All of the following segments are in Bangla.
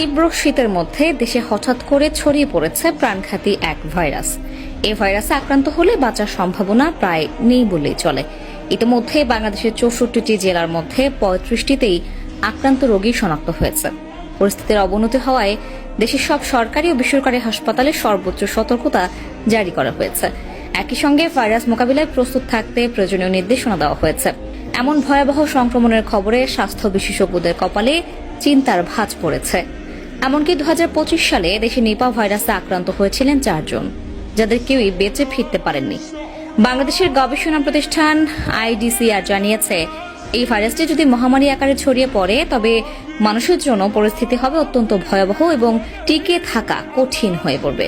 তীব্র শীতের মধ্যে দেশে হঠাৎ করে ছড়িয়ে পড়েছে প্রাণঘাতী এক ভাইরাস। এই ভাইরাসে আক্রান্ত হলে বাঁচার সম্ভাবনা প্রায় নেই বলেই চলে। ইতিমধ্যে বাংলাদেশের 64টি জেলার মধ্যে 35টিতেই আক্রান্ত রোগী শনাক্ত হয়েছে। পরিস্থিতির অবনতি হওয়ায় দেশের সব সরকারি ও বেসরকারি হাসপাতালে সর্বোচ্চ সতর্কতা জারি করা হয়েছে। একই সঙ্গে ভাইরাস মোকাবিলায় প্রস্তুত থাকতে প্রয়োজনীয় নির্দেশনা দেওয়া হয়েছে। এমন ভয়াবহ সংক্রমণের খবরে স্বাস্থ্য বিশেষজ্ঞদের কপালে চিন্তার ভাঁজ পড়েছে। এমনকি 2025 সালে দেশে নিপা ভাইরাসে আক্রান্ত হয়েছিলেন 4 জন, যাদের কেউই বেঁচে ফিরতে পারেননি। বাংলাদেশের গবেষণা প্রতিষ্ঠান IDCR জানিয়েছে, এই ভাইরাসটি যদি মহামারী আকারে ছড়িয়ে পড়ে তবে মানুষের জন্য পরিস্থিতি হবে অত্যন্ত ভয়াবহ এবং টিকে থাকা কঠিন হয়ে পড়বে।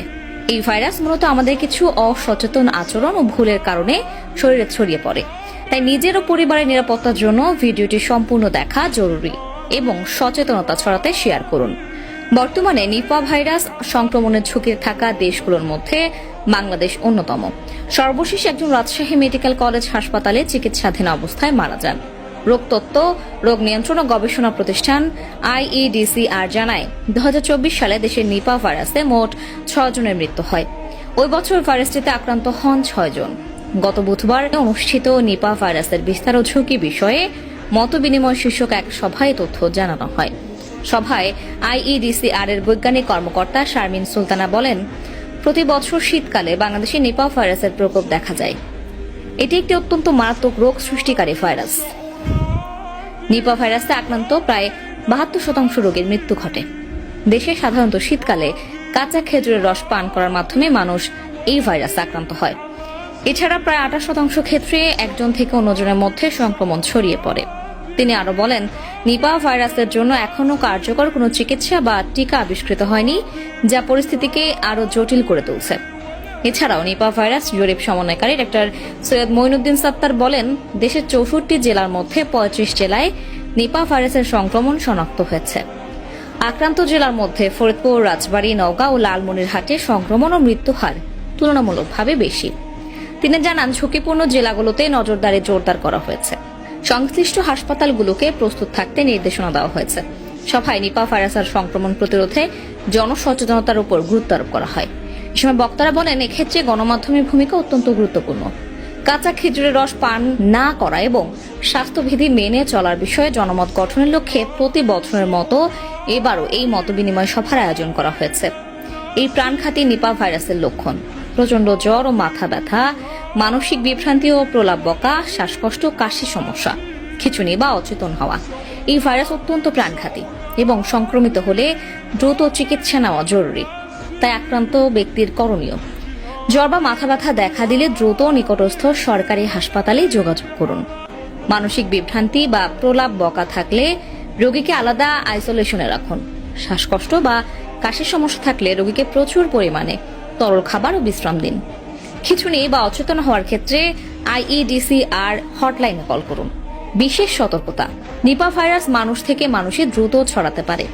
এই ভাইরাস মূলত আমাদের কিছু অসচেতন আচরণ ও ভুলের কারণে শরীরে ছড়িয়ে পড়ে। তাই নিজের ও পরিবারের নিরাপত্তার জন্য ভিডিওটি সম্পূর্ণ দেখা জরুরি এবং সচেতনতা ছড়াতে শেয়ার করুন। বর্তমানে নিপা ভাইরাস সংক্রমণের ঝুঁকিতে থাকা দেশগুলোর মধ্যে বাংলাদেশ অন্যতম। সর্বশেষ একজন রাজশাহী মেডিকেল কলেজ হাসপাতালে চিকিৎসাধীন অবস্থায় মারা যান। রোগতত্ত্ব, রোগ নিয়ন্ত্রণ ও গবেষণা প্রতিষ্ঠান IEDCR জানায়, 2024 সালে দেশের নিপা ভাইরাসে মোট 6 জনের মৃত্যু হয়। ওই বছর ভাইরাসটিতে আক্রান্ত হন 6 জন। গত বুধবার অনুষ্ঠিত নিপা ভাইরাসের বিস্তার ও ঝুঁকি বিষয়ে মতবিনিময় শীর্ষক এক সভায় তথ্য জানানো হয়। সভায় IEDCR এর বৈজ্ঞানিক কর্মকর্তা শারমিন সুলতানা বলেন, প্রতি বছর শীতকালে বাংলাদেশে নিপা ভাইরাসের প্রকোপ দেখা যায়। এটি একটি অত্যন্ত মারাত্মক রোগ সৃষ্টিকারী ভাইরাস। নিপা ভাইরাসে আক্রান্ত প্রায় 72% রোগীর মৃত্যু ঘটে। দেশে সাধারণত শীতকালে কাঁচা খেজুরের রস পান করার মাধ্যমে মানুষ এই ভাইরাসে আক্রান্ত হয়। এছাড়া প্রায় 28% ক্ষেত্রে একজন থেকে অন্যজনের মধ্যে সংক্রমণ ছড়িয়ে পড়ে। তিনি আরো বলেন, নিপা ভাইরাসের জন্য এখনো কার্যকর কোনো চিকিৎসা বা টিকা আবিষ্কৃত হয়নি, যা পরিস্থিতিকে আরো জটিল করে তুলছে। এছাড়াও নিপা ভাইরাস জরিপ সমন্বয়কারী ডাক্তার সৈয়দ মঈনুদ্দিন সাত্তার বলেন, দেশের 64 জেলার মধ্যে 35 জেলায় নিপা ভাইরাসের সংক্রমণ শনাক্ত হয়েছে। আক্রান্ত জেলার মধ্যে ফরিদপুর, রাজবাড়ী, নওগাঁ ও লালমনিরহাটে সংক্রমণ ও মৃত্যু হার তুলনামূলকভাবে বেশি। তিনি জানান, ঝুঁকিপূর্ণ জেলাগুলোতে নজরদারি জোরদার করা হয়েছে। সংশ্লিষ্ট হাসপাতালগুলোকে প্রস্তুত থাকতে নির্দেশনা দেওয়া হয়েছে। সভায় নিপা ভাইরাসের সংক্রমণ প্রতিরোধে জনসচেতনতার উপর গুরুত্ব আরোপ করা হয়। এ সময় বক্তারা বলেন, এক্ষেত্রে গণমাধ্যমের ভূমিকা অত্যন্ত গুরুত্বপূর্ণ। কাঁচা খেজুরের রস পান না করা এবং স্বাস্থ্যবিধি মেনে চলার বিষয়ে জনমত গঠনের লক্ষ্যে প্রতি বছরের মতো এবারও এই মতবিনিময় সভার আয়োজন করা হয়েছে। এই প্রাণঘাতী নিপা ভাইরাসের লক্ষণ: প্রচন্ড জ্বর ও মাথা ব্যথা, মানসিক বিভ্রান্তি ও প্রলাপ বকা, শ্বাসকষ্ট, কাশি সমস্যা, খিঁচুনি বা অচেতন হওয়া। এই ভাইরাস অত্যন্ত প্রাণঘাতী এবং সংক্রমিত হলে দ্রুত চিকিৎসা নেওয়া জরুরি। তাই আক্রান্ত ব্যক্তির করণীয়: জ্বর বা মাথা ব্যথা দেখা দিলে দ্রুত নিকটস্থ সরকারি হাসপাতালে যোগাযোগ করুন। মানসিক বিভ্রান্তি বা প্রলাপ বকা থাকলে রোগীকে আলাদা আইসোলেশনে রাখুন। শ্বাসকষ্ট বা কাশির সমস্যা থাকলে রোগীকে প্রচুর পরিমাণে তরল খাবার ও বিশ্রাম দিন। খিঁচুনি বা অচেতন হওয়ার ক্ষেত্রে IEDCR হটলাইনে কল করুন। বিশেষ সতর্কতা: নিপা ভাইরাস মানুষ থেকে মানুষে দ্রুত ছড়াতে পারে।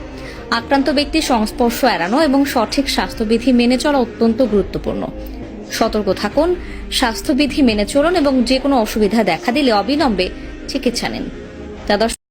আক্রান্ত ব্যক্তির সংস্পর্শ এড়ানো এবং সঠিক স্বাস্থ্যবিধি মেনে চলা অত্যন্ত গুরুত্বপূর্ণ। সতর্ক থাকুন, স্বাস্থ্যবিধি মেনে চলুন এবং যে কোনো অসুবিধা দেখা দিলে অবিলম্বে চিকিৎসা নিন।